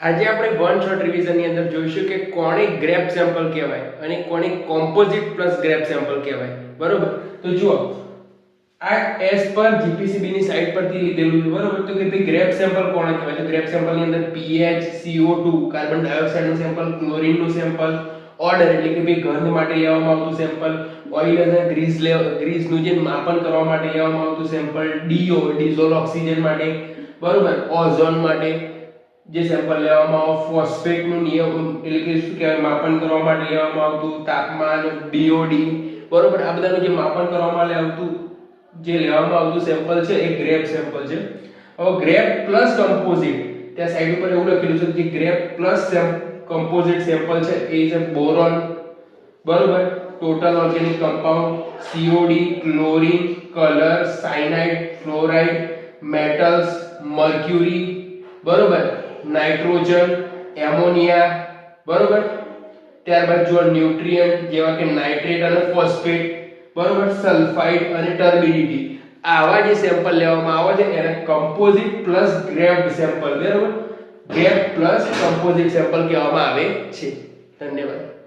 આજે આપણે one shot revision ની અંદર જોઈશું કે કોને ગ્રેપ સેમ્પલ કહેવાય અને કોને કોમ્પોઝિટ પ્લસ ગ્રેપ સેમ્પલ કહેવાય. બરોબર, તો જુઓ આ એસ પર જીપીસીબી ની સાઈડ પરથી લીધેલું છે. બરોબર, તો કે ભાઈ ગ્રેપ સેમ્પલ કોને કહેવાય? તો ગ્રેપ સેમ્પલ ની અંદર પીએચ, CO2 કાર્બન ડાયોક્સાઇડ નું સેમ્પલ, ક્લોરીન નું સેમ્પલ, ઓર્ડર એટલે કે ભાઈ ગંધ માટે લેવામાં આવતું સેમ્પલ, ઓઇલ અને ગ્રીસ નું જે માપન કરવા માટે લેવામાં આવતું સેમ્પલ, ડીઓ ડિઝોલ્વ ઓક્સિજન માટે, બરોબર, ઓઝોન માટે જે સેમ્પલ લેવામાં આવે, ફોસ્ફેટ નું નિયમ એટલે કે શું કહેવાય માપન કરવા માટે લેવામાં આવતું, તાપમાન, ડીઓડી, બરોબર, આ બધાનું જે માપન કરવામાં આવતું જે લેવામાં આવતું સેમ્પલ છે એ ગ્રેપ સેમ્પલ છે. હવે ગ્રેપ પ્લસ કમ્પોઝિટ ત્યાં સાઈડ ઉપર એવું લખેલું છે કે ગ્રેપ પ્લસ કમ્પોઝિટ સેમ્પલ છે એ છે બોરોન, બરોબર, total organic compound, COD, chlorine, colour, cyanide, fluoride, metals, mercury, બરોબર, નાઇટ્રોજન, એમોનિયા, બરોબર, ત્યારબાદ જો ન્યુટ્રિયન્ટ જેવા કે નાઇટ્રેટ અને ફોસ્ફેટ, બરોબર, સલ્ફાઇડ અને ટર્બિડિટી, આવા જે સેમ્પલ લેવામાં આવે છે એને કમ્પોઝિટ પ્લસ ગ્રેપ સેમ્પલ, બરોબર, ગ્રેપ પ્લસ કમ્પોઝિટ સેમ્પલ કહેવામાં આવે છે. ધન્યવાદ.